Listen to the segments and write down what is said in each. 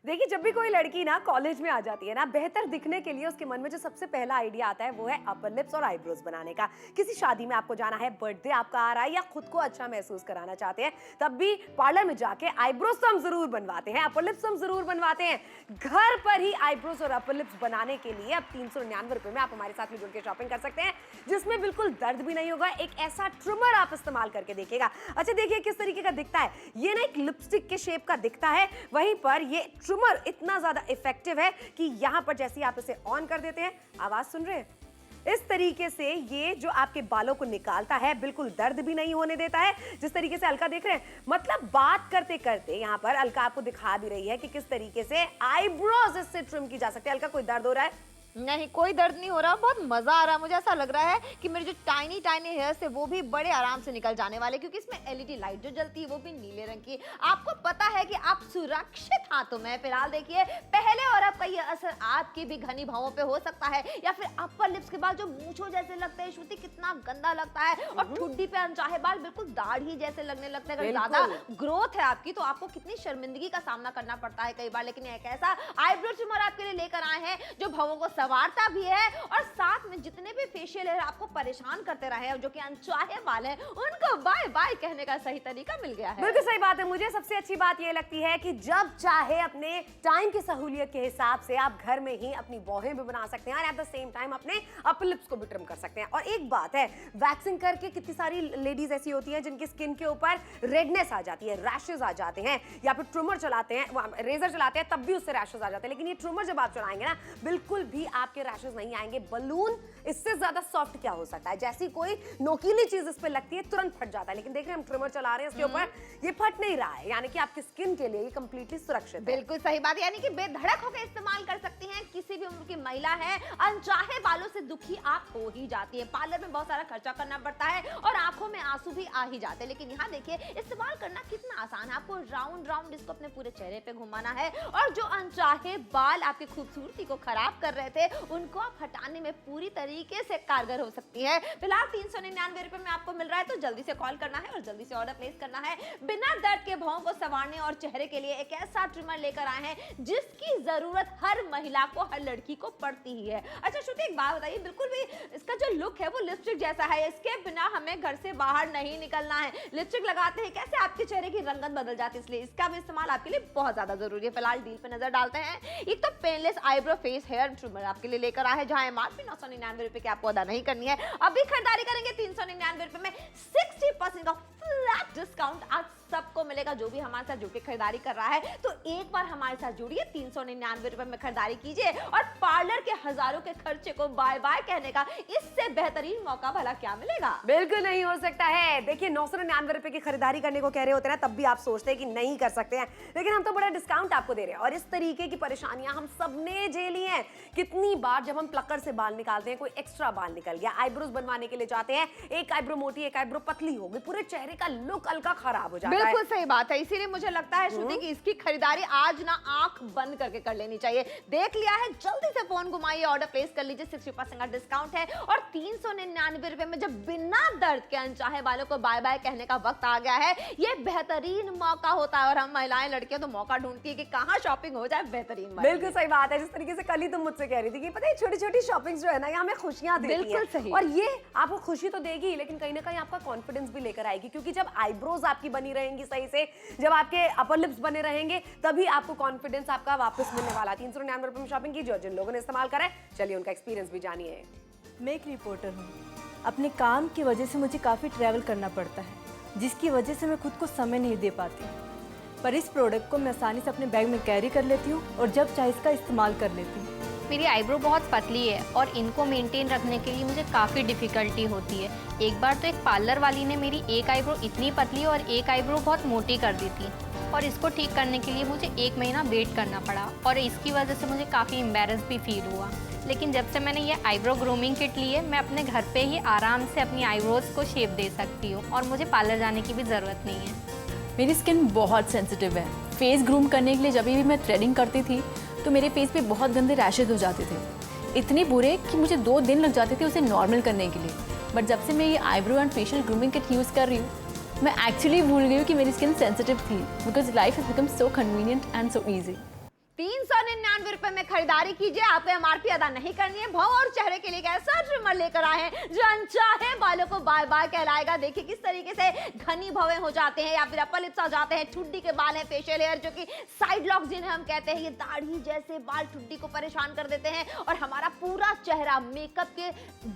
देखिए, जब भी कोई लड़की ना कॉलेज में आ जाती है ना, बेहतर दिखने के लिए उसके मन में जो सबसे पहला आइडिया आता है वो है अपर लिप्स और आईब्रोज बनाने का। किसी शादी में आपको जाना है, बर्थडे आपका आ रहा है या खुद को अच्छा महसूस कराना चाहते हैं, तब भी पार्लर में जाके आईब्रोज तो हम जरूर बनवाते हैं, अपर लिप्स हम जरूर बनवाते हैं। घर पर ही आईब्रोज और अपर लिप्स बनाने के लिए अब 399 रुपए में आप हमारे साथ में जुड़ के शॉपिंग कर सकते हैं, जिसमें बिल्कुल दर्द भी नहीं होगा। एक ऐसा ट्रिमर आप इस्तेमाल करके देखिएगा। अच्छा, देखिए किस तरीके का दिखता है। ये ना एक लिपस्टिक के शेप का दिखता है, वहीं पर ये ट्रिमर इतना ज्यादा इफेक्टिव है कि यहां पर जैसे ही आप इसे ऑन कर देते हैं, आवाज सुन रहे हैं, इस तरीके से ये जो आपके बालों को निकालता है, बिल्कुल दर्द भी नहीं होने देता है। जिस तरीके से अलका देख रहे हैं, मतलब बात करते करते यहां पर अलका आपको दिखा भी रही है कि किस तरीके से आईब्रोज इससे ट्रिम की जा सकती है। अलका, कोई दर्द हो रहा है? नहीं, कोई दर्द नहीं हो रहा, बहुत मजा आ रहा है। मुझे ऐसा लग रहा है कि मेरे जो टाइनी टाइनी हेयर्स थे वो भी बड़े आराम से निकल जाने वाले, क्योंकि इसमें एलईडी लाइट जो जलती है वो भी नीले रंग की। आपको पता है कि आप सुरक्षित हाथों में। फिलहाल देखिए, पहले और अब का ये असर आपकी भी घनी भावों पे हो सकता है, या फिर अपर लिप्स के बाद जो मूंछों जैसे लगते हैं, श्रुति कितना गंदा लगता है, और ठुड्डी पे अनचाहे बाल बिल्कुल दाढ़ी जैसे लगने लगते हैं। अगर ज्यादा ग्रोथ है आपकी तो आपको कितनी शर्मिंदगी का सामना करना पड़ता है कई बार। लेकिन एक ऐसा आईब्रो ट्रिमर आपके लिए लेकर आए हैं जो भावों को संवारता भी है, और साथ में जितने भी फेशियल हेयर आपको परेशान करते रहे और जो कि अनचाहे बाल हैं, उनको बाय बाय कहने का सही तरीका मिल गया है। बिल्कुल सही बात है। मुझे सबसे अच्छी बात ये लगती है कि जब चाहे अपने टाइम की सहूलियत के हिसाब से आप घर में ही अपनी बॉहें भी बना सकते हैं और एट द सेम टाइम अपने अपर लिप्स को भी ट्रिम कर सकते हैं। और एक बात है, वैक्सिंग करके कितनी सारी लेडीज ऐसी होती हैं जिनकी स्किन के ऊपर रेडनेस आ जाती है, रैशेस आ जाते हैं, या फिर ट्रिमर चलाते हैं, रेजर चलाते हैं, तब भी उससे रैशेस आ जाते हैं। लेकिन ये ट्रिमर जब आप चलाएंगे ना, बिल्कुल भी आपके रैशेस नहीं आएंगे। बलून इससे ज्यादा सॉफ्ट क्या हो सकता है? जैसी कोई नोकीली चीज इस पे लगती है तुरंत फट जाता है, लेकिन देख रहे हैं हम ट्रिमर चला रहे हैं इसके ऊपर, ये फट नहीं रहा है, यानी कि आपकी स्किन के लिए ये कंप्लीटली सुरक्षित है। बिल्कुल सही बात है, यानी कि बेधड़क होकर इस्तेमाल कर सकती हैं। किसी भी उम्र की महिला है, अनचाहे बालों से दुखी आप हो ही जाती है, पार्लर में बहुत सारा खर्चा करना पड़ता है और आंखों में आंसू भी आ ही जाते हैं। लेकिन यहाँ देखिए, इस्तेमाल करना कितना आसान है। आपको राउंड राउंड इसको अपने पूरे चेहरे पे घुमाना है, और जो अनचाहे बाल आपकी खूबसूरती को खराब कर रहे थे, उनको आप हटाने में पूरी तरीके से कारगर हो सकती है। फिलहाल 399 रुपए में आपको मिल रहा है, तो जल्दी से कॉल करना है और जल्दी से ऑर्डर प्लेस करना है। बिना दर्द के भावों को संवारने और चेहरे के लिए एक ऐसा ट्रिमर लेकर आए हैं जिसकी जरूरत हर महिला को, हर लड़की को पड़ती ही है। अच्छा श्रुति, एक बात बताइए, बिल्कुल भी इसका जो लुक है वो लिपस्टिक जैसा है, इसके बिना हमें घर से बाहर नहीं निकलना है। लिपस्टिक लगाते हैं कैसे आपके चेहरे की रंगत बदल जाती है, इसलिए इसका भी इस्तेमाल आपके लिए बहुत ज्यादा जरूरी है। फिलहाल डील पे नजर डालते हैं। एक तो painless eyebrow face hair trimmer आपके लिए लेकर आए हैं, जहां एमआरपी 999 रुपए की आपको अदा नहीं करनी है। अभी खरीदारी करेंगे 399 रुपए में 60% का फ्लैट डिस्काउंट आज सबको मिलेगा जो भी हमारे साथ जुड़ के खरीदारी कर रहा है। तो एक बार हमारे साथ जुड़िए, 399 रुपए में खरीदारी कीजिए और पार्लर के हजारों के खर्चे को बाय बाय कहने का इससे बेहतरीन मौका भला क्या मिलेगा? बिल्कुल नहीं हो सकता है। देखिए, 999 रुपए की खरीदारी करने को कह रहे होते हैं ना, तब भी आप सोचते हैं कि नहीं कर सकते हैं, लेकिन हम तो बड़ा डिस्काउंट आपको दे रहे हैं। और इस तरीके की परेशानियां हम सबने झेली हैं। कितनी बार जब हम प्लकर से बाल निकालते हैं, कोई एक्स्ट्रा बाल निकल गया, आईब्रोज बनवाने के लिए जाते हैं, एक आईब्रो मोटी एक आईब्रो पतली हो गई, पूरे चेहरे का लुक अलका खराब हो जाता है। बिल्कुल सही बात है, इसीलिए मुझे लगता है श्रुति कि इसकी खरीदारी आज ना आंख बंद करके कर लेनी चाहिए। देख लिया है, जल्दी से फोन घुमाइए, ऑर्डर प्लेस कर लीजिए। 60% का डिस्काउंट है और 399 रुपए में जब बिना दर्द के अनचाहे बालों को बाय बाय कहने का वक्त आ गया है, ये बेहतरीन मौका होता है। और हम महिलाएं लड़कियां तो मौका ढूंढती है कि कहां शॉपिंग हो जाए बेहतरीन। बिल्कुल सही बात है। जिस तरीके से कल ही तुम मुझसे कह रही थी कि पता है छोटी छोटी शॉपिंग जो है ना, ये हमें खुशियां देती है। बिल्कुल सही। और ये आपको खुशी तो देगी, लेकिन कहीं ना कहीं आपका कॉन्फिडेंस भी लेकर आएगी, क्योंकि जब आईब्रोज आपकी बनी रहेंगी सही से, जब आपके अपर लिप्स बने रहेंगे, तभी आपको कॉन्फिडेंस आपका वापस मिलने वाला। 399 रुपए में शॉपिंग कीजिए और जिन लोगों ने इस्तेमाल करा है, चलिए उनका एक्सपीरियंस भी जानिए। मैं एक रिपोर्टर हूँ। अपने काम की वजह से मुझे काफ़ी ट्रैवल करना पड़ता है, जिसकी वजह से मैं खुद को समय नहीं दे पाती। पर इस प्रोडक्ट को मैं आसानी से अपने बैग में कैरी कर लेती हूँ और जब चाहे इसका इस्तेमाल कर लेती हूँ। मेरी आईब्रो बहुत पतली है और इनको मेंटेन रखने के लिए मुझे काफ़ी डिफ़िकल्टी होती है। एक बार तो एक पार्लर वाली ने मेरी एक आईब्रो इतनी पतली और एक आईब्रो बहुत मोटी कर दी थी, और इसको ठीक करने के लिए मुझे 1 महीना वेट करना पड़ा, और इसकी वजह से मुझे काफ़ी एम्बैरेस भी फील हुआ। लेकिन जब से मैंने ये आईब्रो ग्रूमिंग किट ली है, मैं अपने घर पे ही आराम से अपनी आईब्रोज को शेप दे सकती हूँ और मुझे पार्लर जाने की भी ज़रूरत नहीं है। मेरी स्किन बहुत सेंसिटिव है। फेस ग्रूम करने के लिए जब भी मैं थ्रेडिंग करती थी तो मेरे फेस पे बहुत गंदे रैशेज हो जाते थे, इतने बुरे कि मुझे 2 दिन लग जाते थे उसे नॉर्मल करने के लिए। बट जब से मैं ये eyebrow and facial grooming kit use कर रही हूँ, मैं एक्चुअली भूल गई हूँ कि मेरी स्किन सेंसिटिव थी, because life has become so convenient and so easy. ₹399 में खरीदारी कीजिए। आपको एमआरपी अदा नहीं करनी है। भौं और चेहरे के लिए एक ऐसा ट्रिमर लेकर आए हैं जो अनचाहे बालों को बार बार कहलाएगा। देखिए किस तरीके से घनी भवें हो जाते हैं या फिर अपर लिप्स आ जाते हैं, ठुड्डी के बाल हैं, फेशियल हेयर जो कि साइड लॉक्स जिन्हें हम कहते हैं, ये दाढ़ी जैसे बाल ठुड्डी को परेशान कर देते हैं और हमारा पूरा चेहरा मेकअप के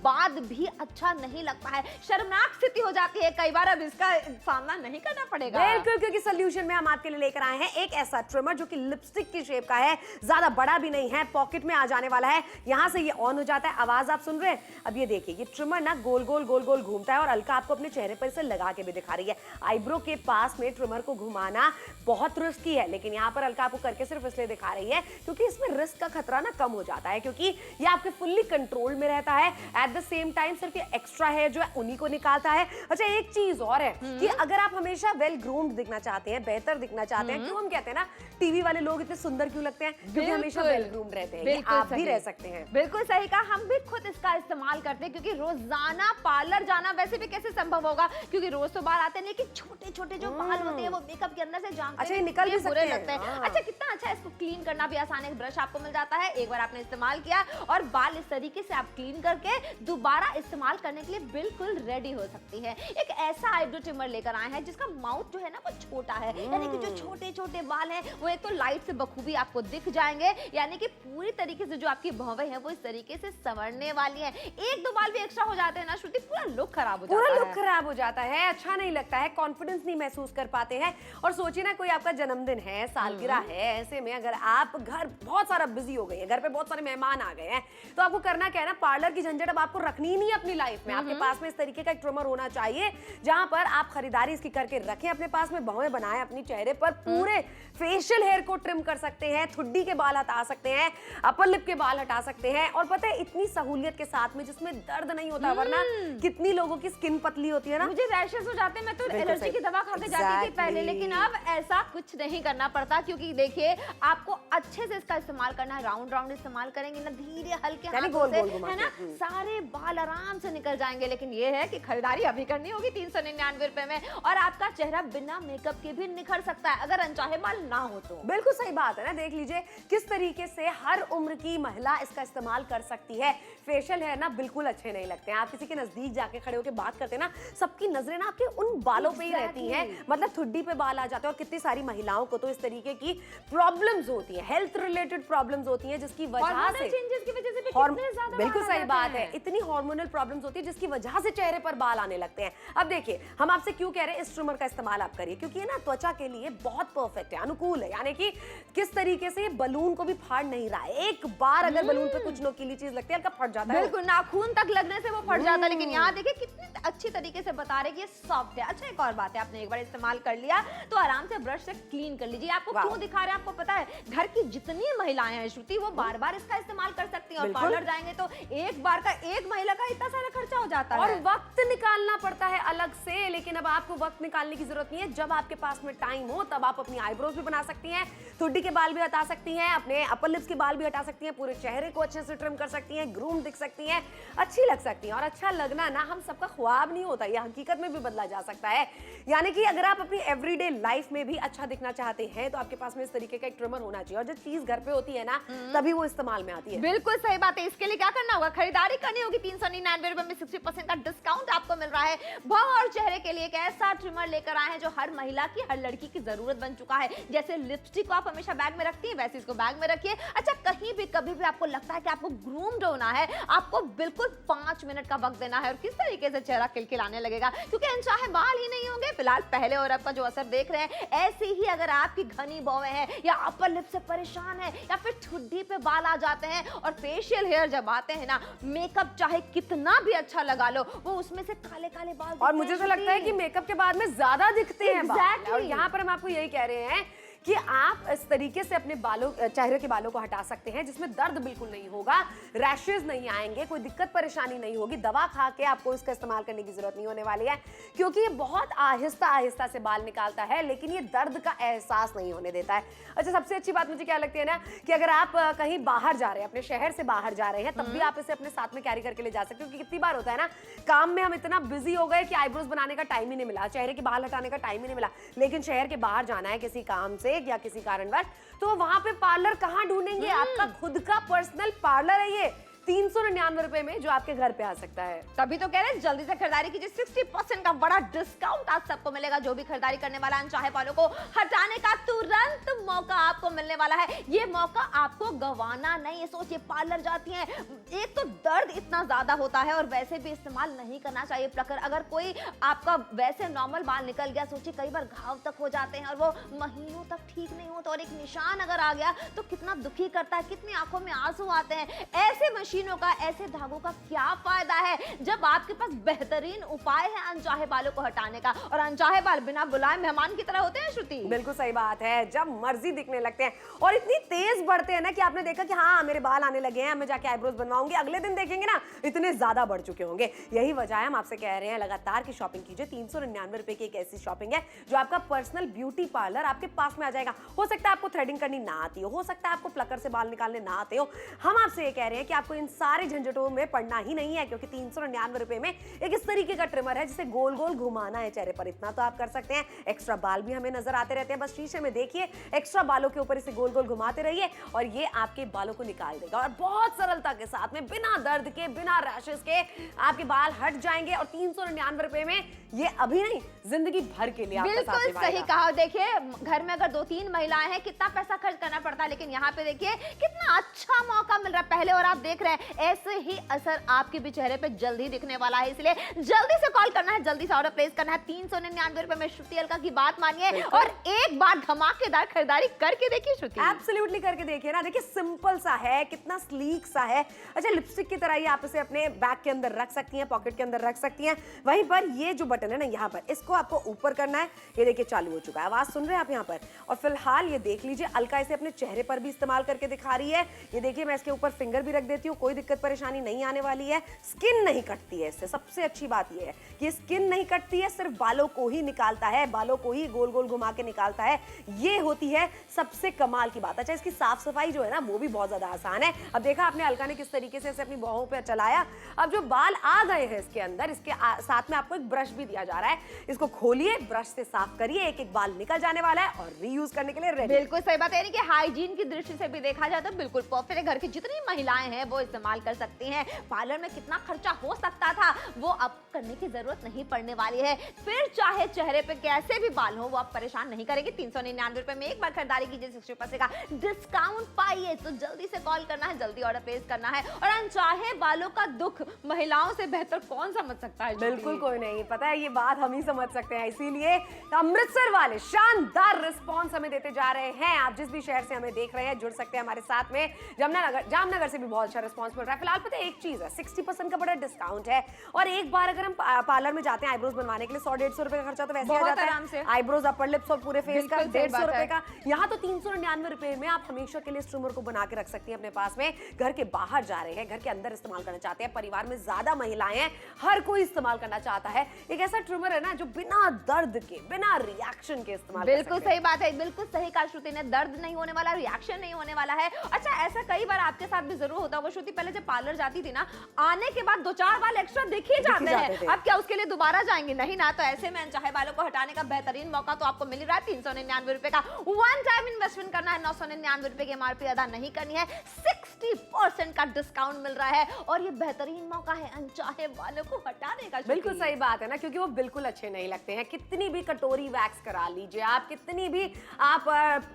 बाद भी अच्छा नहीं लगता है। शर्मनाक स्थिति हो जाती है कई बार। अब इसका सामना नहीं करना पड़ेगा। बिल्कुल, क्योंकि सोल्यूशन में हम आपके लिए लेकर आए हैं एक ऐसा ट्रिमर जो कि लिपस्टिक की शेप का है, ज्यादा बड़ा भी नहीं है, पॉकेट में आ जाने वाला है। यहां से ये ऑन हो जाता है, आवाज आप सुन रहे हैं। अब ये देखिए, ये ट्रिमर ना गोल गोल गोल गोल घूमता है और अलका आपको अपने चेहरे पर इसे लगा के भी दिखा रही है। आईब्रो के पास में ट्रिमर को घुमाना बहुत रिस्की है, लेकिन यहाँ पर अलका आपको करके सिर्फ इसलिए दिखा रही है क्योंकि इसमें रिस्क का खतरा ना कम हो जाता है, क्योंकि ये आपके फुल्ली कंट्रोल में रहता है। एट द सेम टाइम सिर्फ ये एक्स्ट्रा है जो है उन्हीं को निकालता है। अच्छा, एक चीज और है कि अगर आप हमेशा वेल ग्रूम्ड दिखना चाहते हैं, बेहतर दिखना चाहते हैं, क्यों हम कहते हैं ना टीवी वाले लोग इतने सुंदर क्यों लगते हैं, क्योंकि हमेशा वेल ग्रूम्ड रहते हैं। ये आप भी रह सकते हैं। बिल्कुल सही कहा, हम भी खुद इसका इस्तेमाल करते हैं क्योंकि रोजाना पार्लर जाना वैसे भी कैसे संभव होगा, क्योंकि रोज तो बाल आते हैं, लेकिन छोटे छोटे जो बाल होते हैं वो मेकअप के अंदर से जामते हैं। अच्छा, ये निकल भी बुरे सकते हैं। लगते हैं। हाँ। अच्छा, कितना अच्छा है, इसको क्लीन करना भी आसान है। एक ब्रश आपको मिल जाता है, एक बार आपने इस्तेमाल किया और बाल इस तरीके से आप क्लीन करके दोबारा इस्तेमाल करने के लिए बिल्कुल रेडी हो सकती है। एक ऐसा आईब्रो ट्रिमर लेकर आए हैं जिसका माउथ जो है ना वो छोटा है, यानी कि जो छोटे छोटे बाल हैं वो एक तो लाइट से बखूबी आपको दिख जाएंगे, यानी कि पूरी तरीके से जो आपकी भौवें हैं वो इस तरीके से संवरने वाली हैं। एक दो बाल भी एक्स्ट्रा हो जाते हैं ना श्रुति, पूरा लुक खराब हो जाता है। पूरा लुक खराब हो जाता है, अच्छा नहीं लगता है, कॉन्फिडेंस नहीं महसूस कर पाते हैं। और सोचिए ना, कोई आपका जन्मदिन है, सालगिरह है, ऐसे में अगर आप घर बहुत सारा बिजी हो गए हैं, घर पे बहुत सारे मेहमान आ गए हैं, तो आपको करना क्या है ना, पार्लर की झंझट अब आपको रखनी ही नहीं है अपनी लाइफ में। आपके पास में इस तरीके का एक ट्रिमर होना चाहिए जहां पर आप खरीदारी इसकी करके रखें अपने पास में, भौवें बनाएं अपनी चेहरे पर, पूरे फेशियल हेयर को ट्रिम कर सकते हैं, ठुड्डी के बाल हटा सकते हैं, अपर लिप के बाल हटा सकते हैं। और पता है, इतनी सहूलियत के साथ में जिसमें दर्द नहीं होता, वरना कितनी लोगों की स्किन पतली होती है ना, मुझे रैशेस हो जाते हैं। मैं तो बिल्कुल एलर्जी सही। की दवा खाते जाती थी पहले, लेकिन अब ऐसा कुछ नहीं करना पड़ता क्योंकि देखिए आपको अच्छे से इसका इस्तेमाल करना है। राउंड राउंड इस्तेमाल करेंगे ना, धीरे हल्के यानी हाथों गोल से, गोल घुमा है ना, के। सारे बाल आराम से निकल जाएंगे। लेकिन ये है कि खरीदारी अभी करनी होगी ₹399 में, और आपका चेहरा बिना मेकअप के भी निखर सकता है अगर अनचाहे बाल ना हो तो। बिल्कुल सही बात है ना। देख लीजिए किस तरीके से हर उम्र की महिला इसका इस्तेमाल कर सकती है। फेशियल हेयर ना बिल्कुल अच्छे नहीं लगते हैं। आप किसी के नजदीक जाके खड़े होकर बात करते हैं ना, सबकी नजरें ना आपके उन बालों पे ही रहती हैं, मतलब ठुड्डी पे बाल आ जाते हैं। और कितनी सारी महिलाओं को तो इस तरीके की प्रॉब्लम्स होती हैं, हेल्थ रिलेटेड प्रॉब्लम्स होती हैं, जिसकी वजह से चेंजेस की वजह से भी हार्म- कितने ज्यादा बिल्कुल बाल आ सही जाते बात है, हैं। इतनी हार्मोनल प्रॉब्लम्स होती है जिसकी वजह से चेहरे पर बाल आने लगते हैं। अब देखिए, हम आपसे क्यों कह रहे हैं इस ट्रिमर का इस्तेमाल आप करिए, क्योंकि ये ना त्वचा के लिए बहुत परफेक्ट है, अनुकूल है। यानी कि किस तरीके से ये बलून को भी फाड़ नहीं रहा है। एक बार अगर बलून पे कुछ नोकीली चीज लगती है, हल्का फट जाता है। बिल्कुल, नाखून तक लगने से वो फट जाता है। लेकिन यहाँ देखिए कितनी अच्छी तरीके से बता रहे कि ये सॉफ्ट है। अच्छा, एक और बात है, आपने एक बार इस्तेमाल कर लिया तो आराम से ब्रश से क्लीन कर लीजिए। आपको वाह। क्यों दिखा रहे हैं आपको पता है, घर की जितनी महिलाएं हैं श्रुति, वो बार बार इसका इस्तेमाल कर सकती हैं। और बिल्कुल। पार्लर जाएंगे तो एक बार का एक महिला का इतना सारा खर्चा हो जाता और है। वक्त निकालना पड़ता है अलग से, लेकिन अब आपको वक्त निकालने की जरूरत नहीं है। जब आपके पास में टाइम हो तब आप अपनी आईब्रोज भी बना सकती हैं, ठुड्डी के बाल भी हटा सकती हैं, अपने अपर लिप्स के बाल भी हटा सकती हैं, पूरे चेहरे को अच्छे से ट्रिम कर सकती हैं, ग्रूम दिख सकती हैं, अच्छी लग सकती हैं। और अच्छा लगना ना हम सबका ख्वाब नहीं होता, यह हकीकत में भी बदला जा सकता है। यानी कि अगर आप अपनी एवरीडे लाइफ में भी अच्छा दिखना चाहते हैं तो आपके पास में इस तरीके का एक ट्रिमर होना चाहिए। और जब चीज घर पे होती है ना, तभी वो इस्तेमाल में आती है। बिल्कुल सही बात है। इसके लिए क्या करना होगा, खरीदारी करनी होगी। ₹399 में 60% का डिस्काउंट आपको मिल रहा है। भौं और चेहरे के लिए एक ऐसा ट्रिमर लेकर आए हैं जो हर महिला की, हर लड़की की जरूरत बन चुका है। जैसे लिपस्टिक को आप हमेशा बैग में रखती हैं, वैसे इसको बैग में रखिए। अच्छा, कहीं भी कभी भी आपको लगता है कि आपको ग्रूम्ड होना है, आपको बिल्कुल 5 मिनट का वक्त देना है और किस तरीके से चेहरा खिलखिलाने लगेगा, क्योंकि अनचाहे बाल ही नहीं होंगे। फिलहाल पहले और अब का जो असर देख रहे हैं, ऐसे ही अगर आपकी घनी भौवें हैं या अपर लिप से परेशान है या फिर ठुड्डी पे बाल आ जाते हैं और फेशियल हेयर जब आते हैं ना, मेकअप चाहे कितना भी अच्छा लगा लो, वो उसमें से काले काले बाल और मुझे तो लगता है कि मेकअप के बाद में ज्यादा दिखते हैं बाल। Exactly. और यहाँ पर हम आपको यही कह रहे हैं कि आप इस तरीके से अपने बालों, चेहरे के बालों को हटा सकते हैं जिसमें दर्द बिल्कुल नहीं होगा, रैशेज नहीं आएंगे, कोई दिक्कत परेशानी नहीं होगी। दवा खा के आपको इसका इस्तेमाल करने की जरूरत नहीं होने वाली है, क्योंकि ये बहुत आहिस्ता आहिस्ता से बाल निकालता है, लेकिन ये दर्द का एहसास नहीं होने देता है। अच्छा, सबसे अच्छी बात मुझे क्या लगती है ना, कि अगर आप कहीं बाहर जा रहे हैं, अपने शहर से बाहर जा रहे हैं, तब भी आप इसे अपने साथ में कैरी करके ले जा सकते हो। क्योंकि कितनी बार होता है ना, काम में हम इतना बिजी हो गए कि आईब्रोज बनाने का टाइम ही नहीं मिला, चेहरे के बाल हटाने का टाइम ही नहीं मिला, लेकिन शहर के बाहर जाना है किसी काम से, ब्रेक या किसी कारणवश, तो वहां पे पार्लर कहाँ ढूंढेंगे? आपका खुद का पर्सनल पार्लर है ये 399 रुपए में, जो आपके घर पे आ सकता है। तभी तो कह रहे हैं जल्दी से खरीदारी कीजिए, 60% का बड़ा डिस्काउंट आज सबको मिलेगा। जो भी खरीदारी करने वाला अनचाहे बालों को हटाने का तुरंत मौका आपको मिलने वाला है। ये मौका आपको गंवाना नहीं है। सोचिए, पार्लर जाती हैं, एक तो दर्द इतना ज्यादा होता है और वैसे भी इस्तेमाल नहीं करना चाहिए प्लकर। अगर कोई आपका वैसे नॉर्मल बाल निकल गया, सोचिए कई बार घाव तक हो जाते हैं और वो महीनों तक ठीक नहीं होता, और एक निशान अगर आ गया तो कितना दुखी करता है, कितनी आंखों में आंसू आते हैं। ऐसे मशीनों का, ऐसे धागों का क्या फायदा है जब आपके पास बेहतरीन उपाय है अनचाहे बालों को हटाने का। और अनचाहे बाल बिना बुलाए मेहमान की तरह होते हैं श्रुति। बिल्कुल सही बात है, जब मर्जी दिखने लगते हैं और इतनी तेज बढ़ते हैं ना कि आपने देखा कि हाँ मेरे बाल आने लगे हैं, मैं जाके आईब्रोज बनवाऊंगी, अगले दिन देखेंगे ना इतने ज्यादा बढ़ चुके होंगे। यही वजह है हम आपसे कह रहे हैं लगातार की शॉपिंग कीजिए। 399 रुपए की एक ऐसी शॉपिंग है जो आपका पर्सनल ब्यूटी पार्लर आपके पास में आ जाएगा। हो सकता है आपको थ्रेडिंग करनी ना आती हो सकता है आपको प्लकर से बाल निकालने ना आते हो। हम आपसे ये कह रहे हैं कि आपको इन सारे झंझटों में पड़ना ही नहीं है, क्योंकि 399 रुपए में एक इस तरीके का ट्रिमर है जिसे गोल गोल घुमाना है चेहरे पर, इतना तो आप कर सकते हैं। एक्स्ट्रा बाल भी हमें नजर आते रहते हैं, बस शीशे में देखिए, एक्स्ट्रा बालों के ऊपर इसे गोल गोल घुमाते रहिए और ये आपके बालों को निकाल देगा। और बहुत सरलता के साथ में, बिना दर्द के, बिना रैशेस के आपके बाल हट जाएंगे। और 399 रुपए में ये अभी नहीं, जिंदगी भर के लिए आपका साथ बिल्कुल सही कहा। देखिए, घर में अगर 2-3 महिलाएं हैं, कितना पैसा खर्च करना पड़ता है, लेकिन यहाँ पे देखिए कितना अच्छा मौका मिल रहा है पहले, और आप देख रहे हैं ऐसे ही असर आपके भी चेहरे पे जल्दी दिखने वाला है। इसलिए जल्दी से कॉल करना है, जल्दी से ऑर्डर प्लेस करना है। 399 रुपए में श्रुति अलका की बात मानिए और एक बार धमाकेदार खरीदारी करके देखिए श्रुति। एब्सोल्युटली करके देखिए ना। देखिए सिंपल सा है, कितना स्लीक सा है। अच्छा, लिपस्टिक की तरह ही आप इसे अपने बैग के अंदर रख सकती हैं, पॉकेट के अंदर रख सकती हैं। वहीं पर ये जो बटन है ना, यहाँ पर इसको आपको ऊपर करना है। ये देखिए चालू हो चुका है, आवाज सुन रहे हैं आप यहाँ पर। और फिलहाल ये देख लीजिए, अलका इसे अपने चेहरे पर भी इस्तेमाल करके दिखा रही है। ये देखिए, मैं इसके ऊपर फिंगर भी रख देती हूँ, कोई दिक्कत परेशानी नहीं आने वाली है। स्किन नहीं कटती है इससे, सबसे अच्छी बात ये है कि स्किन नहीं कटती है, सिर्फ बालों को ही निकालता है, बालों को ही गोल गोल घुमा के निकालता है। ये होती है सबसे कमाल की बात। अच्छा, इसकी साफ सफाई जो है ना, वो भी बहुत ज्यादा आसान है। अब देखा आपने अलका ने किस तरीके से इसे अपनी बाहों पे चलाया। अब जो बाल आ गए हैं इसके अंदर, इसके साथ में आपको एक ब्रश भी दिया जा रहा है। इसको खोलिए, ब्रश से साफ करिए, एक एक बाल निकल जाने वाला है और रीयूज करने के लिए रेडी। बिल्कुल सही बात है, यानी कि हाइजीन की दृष्टि से भी देखा जाए तो बिल्कुल परफेक्ट है। घर की जितनी महिलाएं हैं वो इस्तेमाल कर सकती हैं। पार्लर में कितना खर्चा हो सकता था, वो अब करने की जरूरत नहीं पड़ने वाली है। फिर चाहे चेहरे पे कैसे भी बाल हो, वो आप परेशान नहीं करेंगे। 399 रुपए में एक बार खरीदारी कीजिए, 60% का डिस्काउंट पाइए। तो जल्दी से कॉल करना है, जल्दी ऑर्डर प्लेस करना है। और अनचाहे बालों का दुख महिलाओं से बेहतर कौन समझ सकता है? बिल्कुल कोई नहीं, पता है ये बात हम ही समझ सकते हैं। इसीलिए अमृतसर वाले शानदार रिस्पॉन्स हमें देते जा रहे हैं। आप जिस भी शहर से हमें देख रहे हैं, जुड़ सकते हैं हमारे साथ में। जामनगर से भी बहुत अच्छा रिस्पॉन्स मिल रहा है। फिलहाल पता है एक चीज है, 60% का बड़ा डिस्काउंट है। और एक बार अगर हम पार्लर में जाते हैं आईब्रोज बनवाने के लिए, 100-150 रुपए का खर्चा तो वैसे ही आ जाता है। आईब्रोज, अपर लिप्स और पूरे फेस का 150 रुपए का। यहाँ तो 399 रुपए में आप हमेशा के लिए इस ट्रिमर को बना के रख सकती हैं अपने पास में। घर के बाहर जा रहे हैं, घर के अंदर इस्तेमाल करना चाहते हैं, परिवार में ज्यादा महिलाएं हैं, हर कोई इस्तेमाल करना चाहता है। एक ऐसा ट्रिमर है ना जो बिना दर्द के, बिना रिएक्शन के इस्तेमाल। बिल्कुल सही बात है, बिल्कुल सही कहा श्रुति ने। दर्द नहीं होने वाला, रिएक्शन नहीं होने वाला है। अच्छा, ऐसा कई बार आपके साथ भी जरूर होता होगा श्रुति, पहले जब पार्लर जाती थी ना, आने के बाद 2-4 बाल एक्स्ट्रा दिख ही जाते हैं। अब क्या उसके लिए दोबारा जाएंगे? नहीं ना। तो ऐसे में अनचाहे बालों को हटाने का बेहतरीन मौका तो आपको मिल रहा है। 399 रुपए का वन टाइम इन्वेस्टमेंट करना है, 999 रुपए की एमआरपी अदा नहीं करनी है, 60% का डिस्काउंट मिल रहा है। और ये बेहतरीन मौका है अनचाहे बालों को हटाने का। बिल्कुल सही बात है ना, क्योंकि वो बिल्कुल अच्छे नहीं लगते हैं। कितनी भी कटोरी वैक्स करा लीजिए आप, कितनी भी आप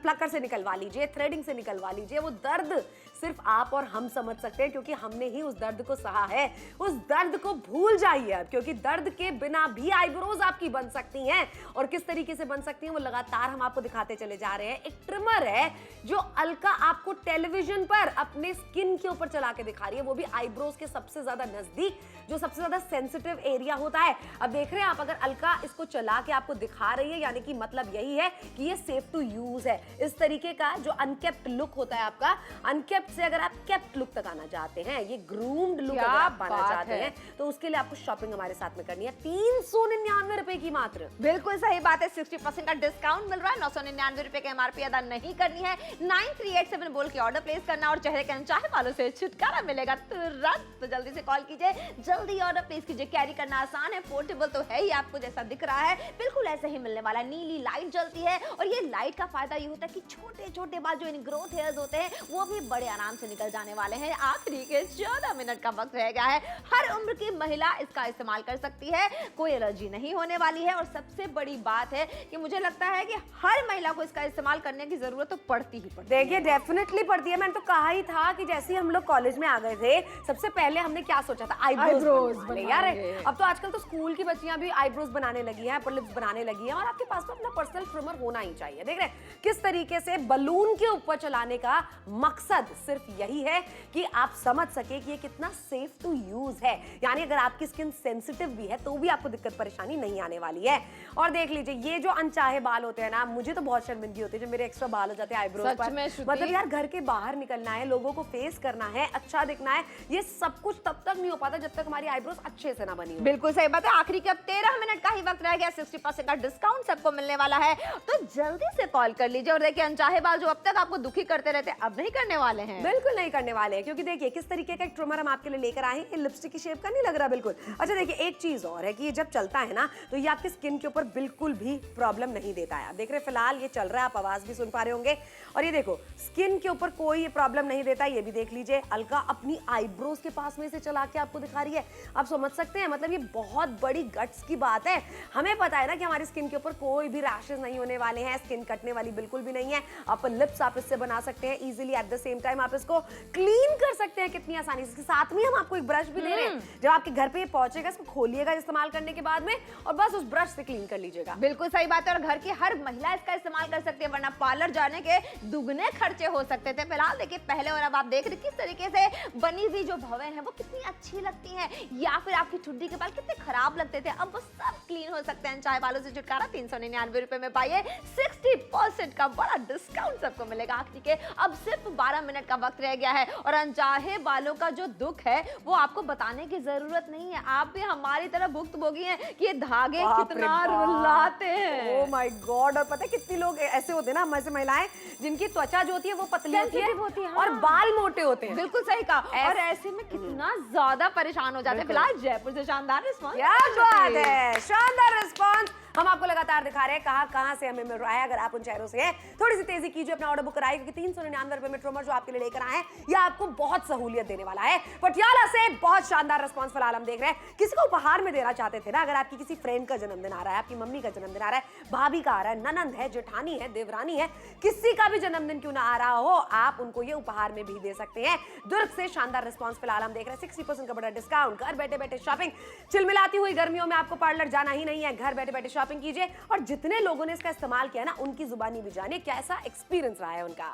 प्लकर से निकलवा लीजिए, थ्रेडिंग से निकलवा लीजिए, वो दर्द सिर्फ आप और हम समझ सकते हैं, क्योंकि हमने ही उस दर्द को सहा है। उस दर्द को भूल जाइए अब, क्योंकि दर्द के बिना भी आईब्रोज आपकी बन सकती हैं। और किस तरीके से बन सकती हैं वो लगातार हम आपको दिखाते चले जा रहे हैं। एक ट्रिमर है जो अलका आपको टेलीविजन पर अपने स्किन के ऊपर चला के दिखा रही है, वो भी आईब्रोज के सबसे ज्यादा नजदीक, जो सबसे ज्यादा सेंसिटिव एरिया होता है। अब देख रहे हैं आप, अगर अलका इसको चला के आपको दिखा रही है, यानी कि मतलब यही है कि ये सेफ टू यूज है। इस तरीके का जो अनकेप्ट लुक होता है आपका, अनकेप्ट से अगर आप केप्ट लुक तक आना चाहते हैं, ये ग्रूम्ड लुक क्या अगर आप पाना बात चाहते है। हैं तो उसके लिए आपको शॉपिंग हमारे साथ में करनी है 399 रुपए की मात्र। बिल्कुल सही बात है, 60% का डिस्काउंट मिल रहा है, 999 रुपए की एमआरपी अदा नहीं करनी है, 9387 बोल के ऑर्डर प्लेस करना और चेहरे के अनचाहे बालों से छुटकारा मिलेगा तुरंत। तो जल्दी से कॉल कीजिए, जल्दी ऑर्डर प्लेस कीजिए। कैरी करना आसान है, पोर्टेबल तो है ही, आपको जैसा दिख रहा है बिल्कुल ऐसे ही मिलने वाला है। नीली लाइट जलती है और ये लाइट का फायदा ये होता है कि छोटे छोटे बाल जो ग्रोथ हेयर्स होते हैं वो भी बड़े आराम से निकल जाने वाले हैं। आखिरी के 14 मिनट का वक्त रह गया है, हर उम्र की महिला इसका इस्तेमाल कर सकती है, कोई एलर्जी नहीं होने वाली है। और सबसे बड़ी बात है कि मुझे लगता है कि हर महिला को इसका इस्तेमाल करने की जरूरत तो पड़ती ही पड़ती है। देखिए डेफिनेटली पड़ती है, मैंने तो कहा ही था कि जैसे ही हम लोग कॉलेज में आ गए थे सबसे पहले हमने क्या सोचा था, आईब्रोज बनाने यार। अब तो आजकल तो स्कूल की बच्चियां भी आईब्रोज बनाने लगी हैं, अपर लिप्स बनाने लगी हैं, और आपके पास तो अपना पर्सनल ट्रिमर होना ही चाहिए। देख रहे हैं किस तरीके से बलून के ऊपर चलाने का मकसद सिर्फ यही है कि आप समझ सके कि ये कितना सेफ टू यूज है, यानी अगर आपकी स्किन सेंसिटिव भी है तो भी आपको दिक्कत परेशानी नहीं आने वाली है। और देख लीजिए ये जो अनचाहे बाल होते हैं ना, मुझे तो बहुत शर्मिंदगी होती है जब मेरे एक्स्ट्रा बाल हो जाते हैं आईब्रोज सच पर। में श्रुति? मतलब यार घर के बाहर निकलना है, लोगों को फेस करना है, अच्छा दिखना है, ये सब कुछ तब तक नहीं हो पाता जब तक हमारी आईब्रोज अच्छे से ना बनी हो। बिल्कुल सही बात है, आखिरी के अब 13 मिनट का ही वक्त रह गया, 60% का डिस्काउंट सबको मिलने वाला है, तो जल्दी से कॉल कर लीजिए। और देखिए अनचाहे बाल जो अब तक आपको दुखी करते रहते अब नहीं करने वाले हैं। बिल्कुल नहीं करने वाले हैं, क्योंकि देखिए किस तरीके का एक ट्रिमर हम आपके लिए लेकर आए हैं। ये लिपस्टिक की शेप का नहीं लग रहा बिल्कुल। अच्छा देखिए एक चीज और है कि ये जब चलता है ना तो ये आपकी स्किन के ऊपर बिल्कुल भी प्रॉब्लम नहीं देता है। आप देख रहे हैं फिलहाल ये चल रहा है, आप आवाज भी सुन पा रहे होंगे, और ये देखो स्किन के ऊपर कोई प्रॉब्लम नहीं देता। ये भी देख लीजिए अलका अपनी आईब्रोज के पास में से चला के आपको दिखा रही है। आप समझ सकते हैं, मतलब ये बहुत बड़ी गट्स की बात है। हमें पता है ना कि हमारी स्किन के ऊपर कोई भी रैशेज नहीं होने वाले हैं, स्किन कटने वाली बिल्कुल भी नहीं है। अपर लिप्स आप इससे बना सकते हैं easily, at the same time आप इसको क्लीन कर सकते हैं कितनी आसानी से। इसके साथ में हम आपको एक ब्रश भी दे रहे हैं, जब आपके घर पे ये पहुंचेगा इसको खोलिएगा इस्तेमाल करने के बाद में और बस उस ब्रश से क्लीन कर लीजिएगा। बिल्कुल सही बात है, और घर की हर महिला इसका इस्तेमाल कर सकती है, वरना पार्लर जाने के दुगने खर्चे हो सकते थे। फिलहाल देखिए पहले और अब आप देख रहे किस तरीके से बनी हुई जो भवें हैं वो कितनी अच्छी लगती हैं, या फिर आपकी ठुड्डी के बाल कितने खराब लगते थे, अब वो सब क्लीन हो सकते हैं। चाहे बालों से छुटकारा 399 रुपए में पाइए, 60% का बड़ा डिस्काउंट सबको मिलेगा। आखिरी के अब सिर्फ 12 मिनट का वक्त रह गया है, और अनचाहे बालों का जो दुख है वो आपको बताने की जरूरत नहीं है, आप भी हमारी तरह भुक्तभोगी हैं कि ये धागे कितना रुलाते हैं। Oh my God. और पता है कितने लोग ऐसे होते हैं ना, ऐसे महिलाएं जिनकी त्वचा जो होती है वो पतली होती है हाँ। और बाल मोटे होते हैं। बिल्कुल सही कहा, और ऐसे में कितना ज्यादा परेशान हो जाते हैं। फिलहाल जयपुर से शानदार रिस्पॉन्स। क्या बात है, शानदार रिस्पॉन्स हम आपको लगातार दिखा रहे हैं कहां से हमें मिल रहा है। अगर आप उन शहरों से हैं थोड़ी सी तेजी कीजिए, अपना ऑर्डर बुक कराइए, क्योंकि 399 रुपए में ट्रिमर जो आपके लिए लेकर आए हैं ये आपको बहुत सहूलियत देने वाला है। पटियाला से बहुत शानदार रिस्पॉन्स फिलहाल हम देख रहे हैं। किसी को उपहार में देना चाहते थे ना, अगर आपकी किसी फ्रेंड का जन्मदिन आ रहा है, आपकी मम्मी का जन्मदिन आ रहा है, भाभी का आ रहा है, ननंद है, जेठानी है, देवरानी है, किसी का भी जन्मदिन क्यों ना आ रहा हो, आप उनको ये उपहार में भी दे सकते हैं। दुर्ग से शानदार रिस्पॉन्स फिलहाल हम देख रहे हैं, 60% का बड़ा डिस्काउंट, घर बैठे बैठे शॉपिंग। चिलमिलाती हुई गर्मियों में आपको पार्लर जाना ही नहीं है, घर बैठे बैठे शॉपिंग कीजिए। और जितने लोगों ने इसका इस्तेमाल किया ना उनकी जुबानी भी जानिए कैसा एक्सपीरियंस रहा है उनका।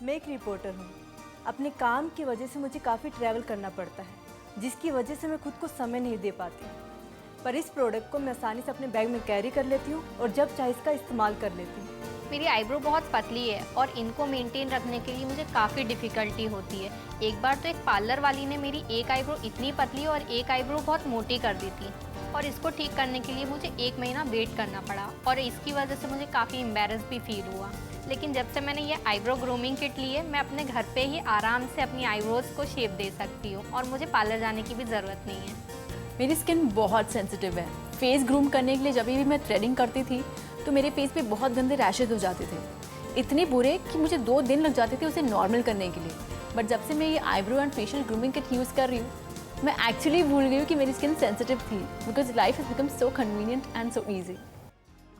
मैं एक रिपोर्टर हूँ। अपने काम की वजह से मुझे काफ़ी ट्रैवल करना पड़ता है, जिसकी वजह से मैं खुद को समय नहीं दे पाती। पर इस प्रोडक्ट को मैं आसानी से अपने बैग में कैरी कर लेती हूँ और जब चाहे इसका इस्तेमाल कर लेती हूँ। मेरी आईब्रो बहुत पतली है और इनको मेंटेन रखने के लिए मुझे काफ़ी डिफ़िकल्टी होती है। एक बार तो एक पार्लर वाली ने मेरी एक आईब्रो इतनी पतली और एक आईब्रो बहुत मोटी कर दी थी, और इसको ठीक करने के लिए मुझे 1 महीना वेट करना पड़ा, और इसकी वजह से मुझे काफ़ी एम्बैरस भी फील हुआ। लेकिन जब से मैंने ये आईब्रो ग्रूमिंग किट ली है, मैं अपने घर पे ही आराम से अपनी आईब्रोज़ को शेप दे सकती हूँ और मुझे पार्लर जाने की भी ज़रूरत नहीं है। मेरी स्किन बहुत सेंसिटिव है। फेस ग्रूम करने के लिए जब भी मैं थ्रेडिंग करती थी तो मेरे फेस पे बहुत गंदे रैशेज हो जाते थे, इतने बुरे कि मुझे 2 दिन लग जाते थे उसे नॉर्मल करने के लिए। बट जब से मैं ये eyebrow and facial grooming kit use कर रही हूँ, मैं एक्चुअली भूल गई हूँ कि मेरी स्किन सेंसिटिव थी, because life has become so convenient and so easy.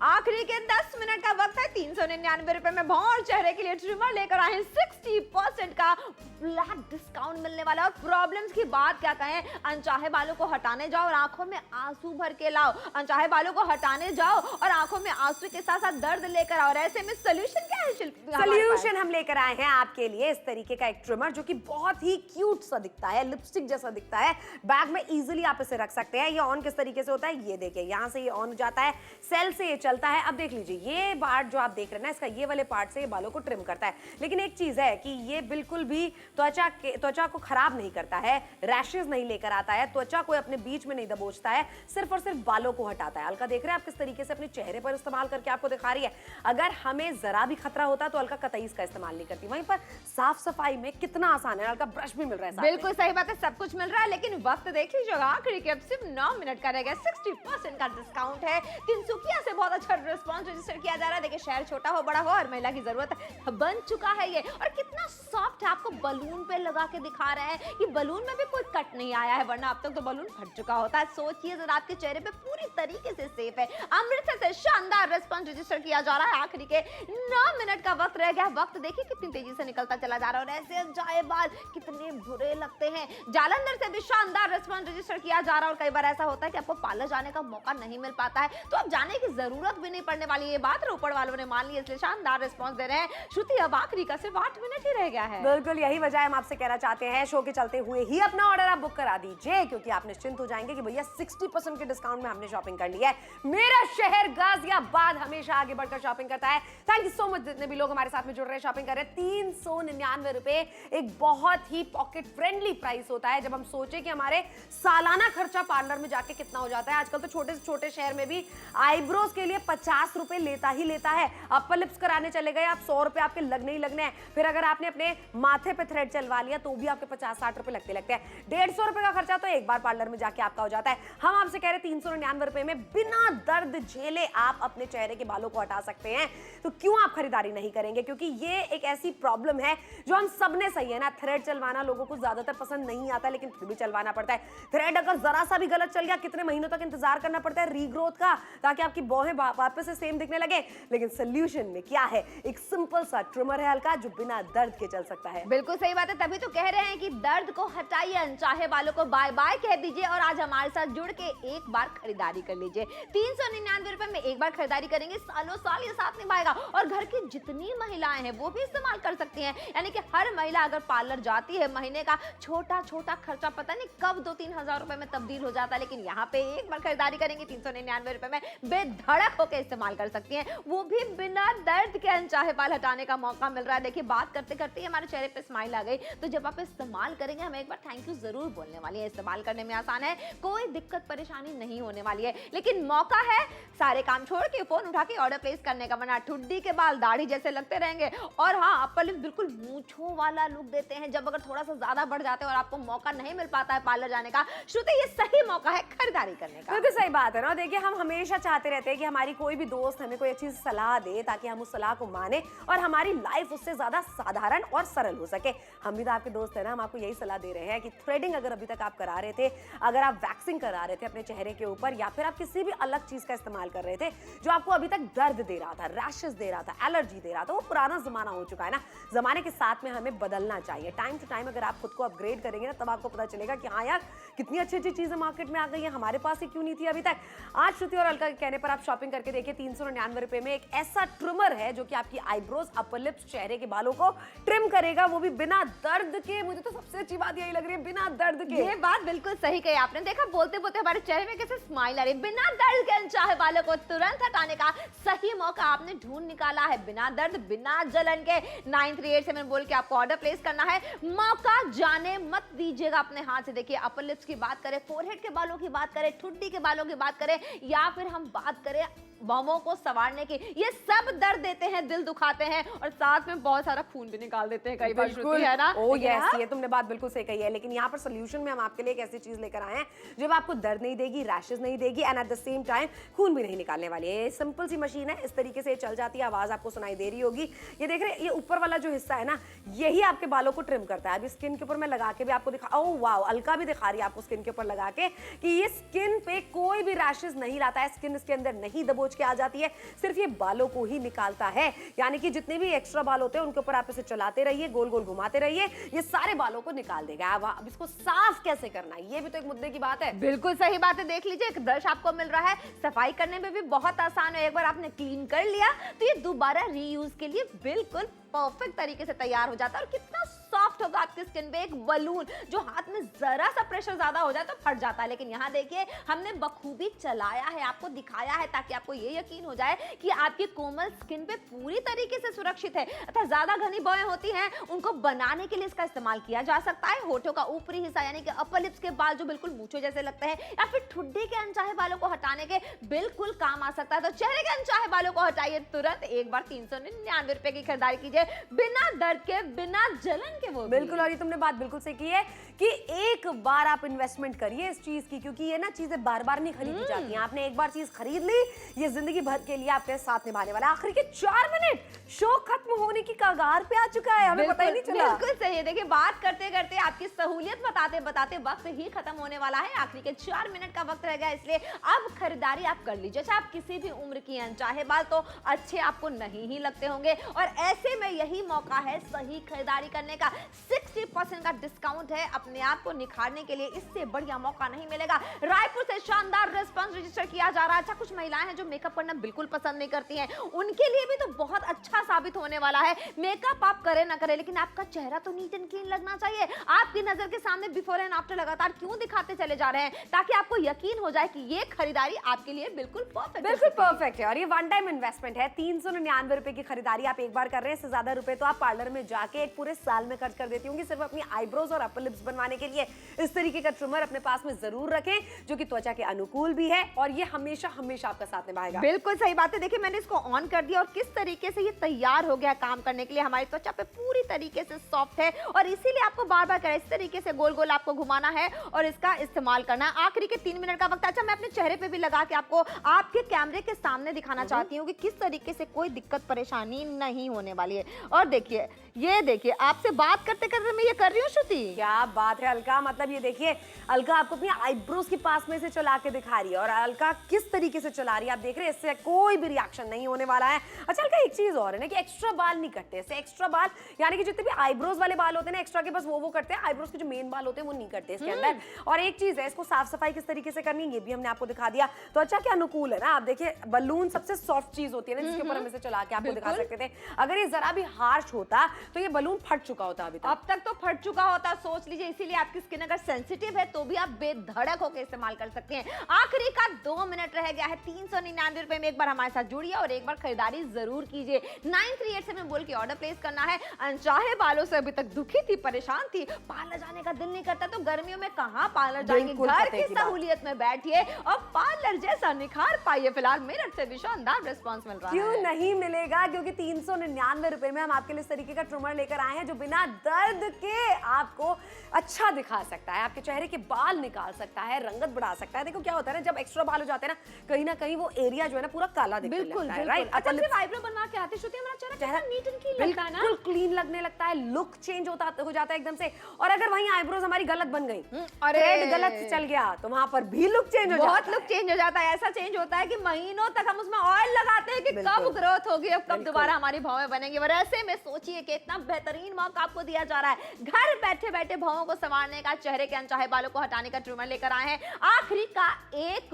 आखिरी के 10 मिनट का वक्त है, 399 रुपए में भौर चेहरे के लिए ट्रिमर लेकर आए हैं, 60% का फ्लैट डिस्काउंट मिलने वाला है। और प्रॉब्लम्स की बात क्या कहें, अनचाहे बालों को हटाने जाओ और आंखों में आंसू भर के लाओ, अनचाहे बालों को हटाने जाओ और आंखों में आंसू के साथ साथ दर्द लेकर आओ। और ऐसे में सोल्यूशन क्या है शिल्पी? सोल्यूशन हम लेकर आए हैं आपके लिए इस तरीके का एक ट्रिमर जो कि बहुत ही क्यूट सा दिखता है, लिपस्टिक जैसा दिखता है, बैग में इजीली आप इसे रख सकते हैं। ये ऑन किस तरीके से होता है ये देखिए, यहाँ से ये ऑन हो जाता है, सेल से ये चलता है। अब देख लीजिए, ये पार्ट जो आप देख रहे हैं ना, इसका ये वाले पार्ट से ये बालों को ट्रिम करता है। लेकिन एक चीज है कि ये बिल्कुल भी त्वचा को खराब नहीं करता है, रैशेज नहीं लेकर आता है, त्वचा को अपने बीच में नहीं दबोचता है, सिर्फ और सिर्फ बालों को हटाता है। अलका देख रहे हैं आप किस तरीके से अपने चेहरे पर इस्तेमाल करके आपको दिखा रही है। अगर हमें जरा भी खतरा होता तो अलका कतई इसका इस्तेमाल नहीं करती। वहीं पर साफ सफाई में कितना आसान है, अलका ब्रश भी मिल रहा है साथ में। बिल्कुल सही बात है, सब कुछ मिल रहा है, लेकिन वक्त देख लीजिएगा, आखिरी के अब सिर्फ 9 मिनट का रह गया। 60% का डिस्काउंट है। तिनसुकिया से बहुत अच्छा रिस्पांस रजिस्टर किया जा रहा है। देखिए, शहर छोटा हो बड़ा हो, और महिला की जरूरत बन चुका है ये। और कितना सॉफ्ट है, आपको बलून पे लगा के दिखा रहे हैं कि बलून में भी कोई कट नहीं आया है, वरना अब तक तो बलून फट चुका होता है। सोचिए जरा, आपके चेहरे पे पूरी तरीके से सेफ है। अमृतसर से शानदार रिस्पांस रजिस्टर किया जा रहा है। आखिरी के 9 मिनट का वक्त रह गया। वक्त देखिए कितनी तेजी से निकलता चला जा रहा है, और ऐसे जाए बाल कितने बुरे लगते हैं। जालंधर से भी शानदार रिस्पांस रजिस्टर किया जा रहा है। और कई बार ऐसा होता है कि आपको पार्लर जाने का मौका नहीं मिल पाता है, तो अब जाने की जरूरत भी नहीं पड़ने वाली। ये बात रोपड़ वालों ने मान ली, इसलिए शानदार रिस्पांस दे रहे हैं। श्रुति, अब आखिरी का सिर्फ 8 मिनट ही रह गया है। बिल्कुल यही वजह है, हम आपसे कहना चाहते हैं शो के चलते हुए ही अपना ऑर्डर आप बुक करा दीजिए, क्योंकि आप निश्चिंत हो जाएंगे कि भैया 60% के डिस्काउंट में हमने शॉपिंग कर ली है। मेरा शहर गाजियाबाद हमेशा आगे बढ़कर शॉपिंग करता है। थैंक यू सो मच जितने भी लोग हमारे साथ में जुड़ रहे हैं, शॉपिंग कर रहे हैं। 399 रुपए एक बहुत ही पॉकेट फ्रेंडली प्राइस होता है। जब हम सोचे कि हमारे सालाना खर्चा पार्लर में जाके कितना हो जाता है, आजकल तो छोटे से छोटे शहर में भी आईब्रोज के लिए 50 रुपए लेता ही लेता है। अपर लिप्स कराने चले गए आप, 100 रुपए आपके लगने ही लगने हैं। फिर अगर आपने अपने माथे पे थ्रेड चलवा लिया तो भी आपके 50-60 रुपए लगते हैं। 150 रुपए का खर्चा तो एक बार पार्लर में जाके आपका हो जाता है। हम आपसे कह रहे 399 रुपए में बिना दर्द झेले आप अपने चेहरे के बालों को हटा सकते हैं। तो क्यों आप खरीदारी नहीं करेंगे? क्योंकि ये एक ऐसी प्रॉब्लम है जो हम सबने, सही है ना, थ्रेड चलवाना लोगों को ज्यादातर पसंद नहीं आता, लेकिन फिर भी चलवाना पड़ता है। थ्रेड अगर जरा सा भी गलत चल गया, कितने महीनों तक इंतजार करना पड़ता है रीग्रोथ का, ताकि आपकी बौहें वापस से सेम दिखने लगे। लेकिन सोल्यूशन में क्या है? एक सिंपल सा ट्रिमर है हल्का, जो बिना दर्द के चल सकता है। बिल्कुल सही बात है, तभी तो कह रहे हैं कि दर्द को हटाइए, अनचाहे बालों को बाय बाय कह दीजिए, और आज हमारे साथ जुड़ के एक बार खरीदारी कर लीजिए। 399 रुपए में एक बार खरीदारी करेंगे, सालों साल ये साथ निभाएगा। और घर की जितनी महिलाएं हैं वो भी इस्तेमाल कर सकती हैं। यानी कि हर महिला अगर पार्लर जाती है, महीने का छोटा छोटा खर्चा पता नहीं कब 2-3 हजार रुपए में तब्दील हो जाता है, लेकिन यहाँ पे एक बार खरीदारी करेंगे 399 रुपए में बेधड़क होकर इस्तेमाल कर सकती हैं, वो भी बिना दर्द के। अनचाहे बाल हटाने का मौका मिल रहा है। देखिए, बात करते करते हमारे चेहरे पे स्माइल आ गई, तो जब आप इस्तेमाल करेंगे हम एक बार थैंक यू जरूर बोलने वाली है। इस्तेमाल करने में आसान है, कोई दिक्कत परेशानी नहीं होने वाली है। लेकिन मौका है सारे काम छोड़ के फोन उठा के ऑर्डर प्लेस करने का, वरना ठुड्डी के बाल दाढ़ी जैसे लगते रहेंगे। और हाँ, अपर लिप्स बिल्कुल मूंछों वाला लुक देते हैं जब अगर थोड़ा सा ज्यादा बढ़ जाते हैं और आपको मौका नहीं मिल पाता है पार्लर जाने का। श्रुति, ये सही मौका है खरीदारी करने का। बिल्कुल सही बात है ना। देखिए, हम हमेशा चाहते रहते हैं कि हमारी कोई भी दोस्त हमें कोई अच्छी सलाह दे, ताकि हम उस सलाह को माने और हमारी लाइफ उससे ज्यादा साधारण और सरल हो सके। हम भी तो आपके दोस्त हैं ना, हम आपको यही सलाह दे रहे हैं कि थ्रेडिंग अगर अभी तक आप करा रहे थे, अगर आप वैक्सिंग करा रहे थे अपने चेहरे के ऊपर, या फिर आप किसी भी अलग चीज का इस्तेमाल कर रहे थे जो आपको अभी तक दर्द दे रहा था, रैशेस दे रहा था, एलर्जी दे रहा था, वो पुराना जमाना हो चुका है ना। जमाने के साथ में हमें बदलना चाहिए। टाइम टू टाइम अगर आप खुद को अपग्रेड करेंगे ना, तब आपको पता चलेगा कि हाँ यार, कितनी अच्छी अच्छी चीजें मार्केट में आ गई है, हमारे पास ही क्यों नहीं थी अभी तक। आज श्रुति और अलका के कहने पर आप शॉपिंग करके देखिए, 399 रुपए में एक ऐसा ट्रिमर है जो कि आपकी आईब्रोज, अपर लिप्स, चेहरे के बालों को ट्रिम करेगा, वो भी बिना दर्द के। मुझे तो सबसे अच्छी बात यही लग रही है, बिना दर्द के। ये बात बिल्कुल सही कही आपने। देखा, बोलते बोलते हमारे चेहरे में कैसे स्माइल आ रही है। बिना दर्द के अनचाहे बालों को तुरंत हटाने का सही मौका आपने ढूंढ निकाला है, बिना दर्द, बिना जलन के। 9387 बोल के आपको ऑर्डर प्लेस करना है। मौका जाने मत दीजिएगा अपने हाथ से। देखिए, अपर लिप्स की बात करें, फोरहेड के बालों की बात करें, ठुड्डी के बालों की बात करें, या फिर हम बात करें बाहों को संवारने की, ये सब दर्द देते हैं, दिल दुखाते हैं, और साथ में बहुत सारा खून भी निकाल देते हैं कई बार, श्रुति, है ना? ओह यस, ये तुमने बात बिल्कुल सही कही है। लेकिन यहाँ पर सोल्यूशन में हम आपके लिए एक ऐसी चीज लेकर आए हैं जो आपको दर्द नहीं देगी, रैशेस नहीं देगी, and at the same time खून भी नहीं निकालने वाली है। सिंपल सी मशीन है, इस तरीके से चल जाती है, आवाज आपको सुनाई दे रही होगी। ये देख रहे हैं, ये ऊपर वाला जो हिस्सा है ना, यही आपके बालों को ट्रिम करता है। अभी स्किन के ऊपर मैं लगा के भी आपको दिखा, ओह वाओ, अलका भी दिखा रही है आपको स्किन के ऊपर लगा के कि ये स्किन पे कोई भी रैशेस नहीं लाता है, स्किन इसके अंदर नहीं दबोच के आ जाती है, सिर्फ ये बालों को ही निकालता है। यानी कि जितने भी एक्स्ट्रा बाल होते हैं उनके ऊपर आप इसे चलाते रहिए, गोल गोल घुमाते रहिए, ये सारे बालों को निकाल देगा। अब इसको साफ कैसे करना है, ये भी तो एक मुद्दे की बात है। बिल्कुल सही बात है। देख लीजिए, एक ब्रश आपको मिल रहा है, सफाई करने में भी बहुत आसान है। एक बार आपने क्लीन कर लिया तो ये दोबारा रीयूज के लिए बिल्कुल परफेक्ट तरीके से तैयार हो जाता है और कितना सॉफ्ट होगा आपकी स्किन पे। एक बलून जो हाथ में जरा सा प्रेशर ज्यादा हो जाए तो फट जाता है, लेकिन यहाँ देखिए हमने बखूबी चलाया है, आपको दिखाया है ताकि आपको ये यकीन हो जाए कि आपकी कोमल स्किन पे पूरी तरीके से सुरक्षित है। अतः ज्यादा घनी बौएं होती हैं उनको बनाने के लिए इसका इस्तेमाल किया जा सकता है। होठों का ऊपरी हिस्सा यानी कि अपर लिप्स के बाल जो बिल्कुल मूंछों जैसे लगते हैं या फिर ठुड्डी के अनचाहे बालों को हटाने के बिल्कुल काम आ सकता है। तो चेहरे के अनचाहे बालों को हटाइए तुरंत, एक बार 399 रुपए की खरीदारी कीजिए बिना डर के, बिना जलन के। वो बिल्कुल, और ये तुमने बात बिल्कुल सही की है कि एक बार आप इन्वेस्टमेंट करिए इस चीज की, क्योंकि ये ना चीजें बार बार नहीं खरीदी जाती हैं। आपने एक बार चीज खरीद ली, ये जिंदगी भर के लिए आपके साथ निभाने वाला है। आखिर के 4 मिनट शो खत्म होने की कगार पे आ चुका है, हमें पता ही नहीं चला। बिल्कुल सही है। देखिए बात करते करते आपकी सहूलियत बताते बताते वक्त ही खत्म होने वाला है। आखिरी के 4 मिनट का वक्त रह गया, इसलिए अब खरीदारी आप कर लीजिए। चाहे आप किसी भी उम्र की हैं, चाहे बाल तो अच्छे आपको नहीं ही लगते होंगे, और ऐसे में यही मौका है सही खरीदारी करने का। 60% का डिस्काउंट है, अपने आप को निखारने के लिए इससे बढ़िया मौका नहीं मिलेगा। रायपुर से शानदार रिस्पांस रजिस्टर किया जा रहा है। अच्छा, कुछ महिलाएं हैं जो मेकअप करना बिल्कुल पसंद नहीं करती हैं, उनके लिए भी तो बहुत अच्छा साबित होने वाला है। मेकअप आप करें ना करें, लेकिन आपका चेहरा तो नीट एंड क्लीन लगना चाहिए। आपकी नजर के सामने बिफोर एंड आफ्टर लगातार क्यों दिखाते चले जा रहे हैं, ताकि आपको यकीन हो जाए कि ये खरीदारी आपके लिए बिल्कुल परफेक्ट है। और ये वन टाइम इन्वेस्टमेंट है। 399 रुपए की खरीदारी आप एक बार कर रहे हैं, इससे ज्यादा रुपए तो आप पार्लर में जाके एक पूरे साल में खर्च कर देती होंगी सिर्फ अपनी आईब्रोज और अपर लिप्स बनवाने के लिए। इस तरीके का ट्रिमर अपने पास में जरूर रखें जो कि त्वचा के अनुकूल भी है और ये हमेशा हमेशा आपका साथ निभाएगा। बिल्कुल सही बात है। देखिए मैंने इसको ऑन कर दिया और किस तरीके से ये तैयार हो गया काम करने के लिए। हमारी त्वचा पे पूरी तरीके से सॉफ्ट है और इसीलिए आपको बार बार करें इस तरीके से गोल गोल आपको घुमाना है और इसका इस्तेमाल करना है। आखिरी के 3 मिनट का वक्त। अच्छा, मैं अपने चेहरे पे भी लगा के आपको आपके कैमरे के सामने दिखाना चाहती हूँ कि किस तरीके से कोई दिक्कत परेशानी नहीं होने वाली है। और देखिए, ये देखिए, आपसे बात करते करते मैं ये कर रही हूँ श्रुति। क्या बात है अलका, मतलब ये देखिए अलका आपको अपनी आईब्रोज के पास में से चला के दिखा रही है और अलका किस तरीके से चला रही है आप देख रहे हैं, इससे कोई भी रिएक्शन नहीं होने वाला है। अच्छा अलका, एक चीज और है ना कि एक्स्ट्रा बाल नहीं कटते, इससे एक्स्ट्रा बाल यानी कि जितने भी आईब्रोज वाले बाल होते हैं ना एक्स्ट्रा के, बस वो करते हैं। आईब्रोज के जो मेन बाल होते हैं वो नहीं करते इसके अंदर। और एक चीज है, इसको साफ सफाई किस तरीके से करनी है ये भी हमने आपको दिखा दिया। तो अच्छा क्या अनुकूल है ना, आप देखिए बलून सबसे सॉफ्ट चीज होती है ना जिसके ऊपर हम इसे चला के आपको दिखा सकते थे। अगर ये जरा भी हार्श होता तो ये बलून फट चुका होता अभी तक। अब तक तो फट चुका होता, सोच लीजिए। इसीलिए आपकी स्किन अगर सेंसिटिव है तो भी आप बेधड़क होकर इस्तेमाल कर सकते हैं। आखिरी का 2 मिनट रह गया है। 399 रुपए में एक बार हमारे साथ जुड़िए और एक बार खरीदारी जरूर कीजिए। 9387 बोल के ऑर्डर प्लेस करना है। अनचाहे बालों से अभी तक दुखी थी, परेशान थी, पार्लर जाने का दिल नहीं करता तो गर्मियों में कहां पार्लर जाएंगे, घर की सहूलियत में बैठिए और पार्लर जैसा निखार पाइए। फिलहाल मेरठ से भी शानदार रिस्पांस मिल रहा है। क्यों नहीं मिलेगा, क्योंकि 399 रुपए में हम आपके लिए इस तरीके का ट्रिमर लेकर आए हैं जो बिना दर्द के आपको अच्छा दिखा सकता है, आपके चेहरे के बाल निकाल सकता है, रंगत बढ़ा सकता है। देखो क्या होता है ना, जब एक्स्ट्रा बाल हो जाते हैं ना कहीं वो एरिया जो है ना पूरा काला दिखने लगता है, राइट? अच्छा, सिर्फ आईब्रो बनवा के आते श्रुति हमारा चेहरा नीट एंड क्लीन लगता है ना, बिल्कुल क्लीन लगने लगता है, लुक चेंज हो जाता है एकदम से। और अगर वहीं आईब्रोज हमारी गलत बन गई, थ्रेड गलत से चल गया तो वहां पर भी लुक चेंज हो जाता है। बहुत लुक चेंज हो जाता है। ऐसा चेंज होता है कि महीनों तक हम उसमें ऑयल लगाते हैं कि कब ग्रोथ होगी, अब कब दोबारा हमारी भौवें बनेंगी। और ऐसे में सोचिए कि इतना बेहतरीन मौका आपको दिया जा रहा है। घर बैठे बैठे भौवों को संवारने का, चेहरे के अनचाहे बालों को हटाने का ट्रिमर लेकर आए हैं। आखिरी का 1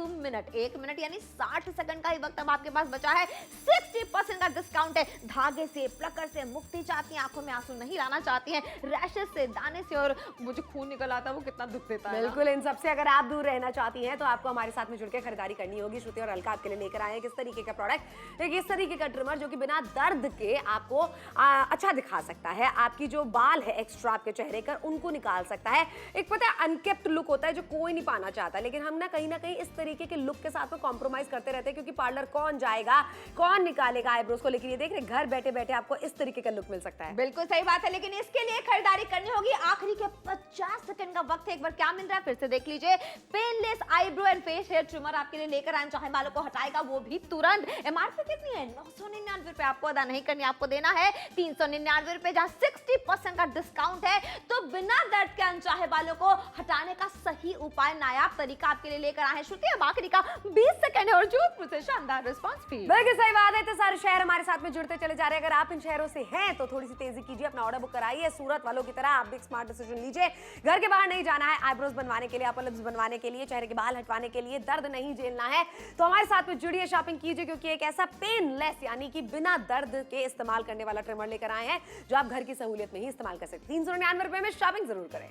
मिनट यानी 60 सेकंड का ही वक्त अब आपके पास बचा है। 60% का डिस्काउंट है। धागे से, प्लकर से मुक्ति चाहती हैं, आंखों में आंसू नहीं लाना चाहती हैं, रैशेस से, दाने से, और मुझे खून निकल आता है वो कितना दुख देता है। बिल्कुल, इन सबसे अगर आप दूर रहना चाहती हैं तो आपको हमारे साथ में जुड़ के खरीदारी करनी होगी। श्रुति और अलका आपके लिए लेकर आए हैं किस तरीके का प्रोडक्ट, एक इस तरीके का ट्रिमर जो कि बिना दर्द के आपको अच्छा दिखा सकता है। आपकी जो बाल है एक्स्ट्रा आपके चेहरे का उनको निकाल सकता है। एक पता है अनकेप्ट लुक होता है जो कोई नहीं पाना चाहता, लेकिन हम ना कहीं इस तरीके के लुक के साथ में कॉम्प्रोमाइज करते रहते हैं, क्योंकि पार्लर कौन जाएगा, कौन निकालेगा आईब्रोज को, लेकिन ये देख रहे घर बैठे बैठे आपको इस तरीके का लुक मिल सकता है। बिल्कुल सही बात है, लेकिन इसके लिए खरीदारी करनी होगी। आखिरी के 50 सेकंड का वक्त है। एक बार क्या मिल रहा है फिर से देख लीजिए। Painless eyebrow and face hair trimmer आपके लिए लेकर आए, चाहे बालों को हटाएगा वो भी तुरंत। एमआरपी कितनी है? 999 रुपए आपको अदा नहीं करनी, आपको देना है 399 रुपए, जहां 60% का का डिस्काउंट है, तो बिना दर्द के अनचाहे बालों को हटाने का सही उपाय, नायाब तरीका आपके लिए लेकर आए हैं श्रुति। अब आखिरी का 20 सेकंड है और जोधपुर से शानदार रिस्पांस फील। बिल्कुल सही बात है, तो सारे शहर हमारे साथ में जुड़ते चले जा रहे हैं। अगर आप इन शहरों से हैं तो थोड़ी सी तेजी कीजिए, अपना ऑर्डर बुक कराइए। सूरत वालों की तरह आप भी एक स्मार्ट डिसीजन लीजिए। घर के बाहर नहीं जाना है, आईब्रोज बनवाने के लिए, अपर लिप्स बनवाने के लिए, चेहरे के बाल हटवाने के लिए, दर्द नहीं झेलना है तो हमारे साथ में जुड़िए, शॉपिंग कीजिए, क्योंकि एक ऐसा पेनलेस यानी कि बिना दर्द के इस्तेमाल करने वाला ट्रिमर लेकर आए हैं जो आप घर की सहूलियत में ही इस्तेमाल कर सकते हैं। 399 रुपए में शॉपिंग जरूर करें।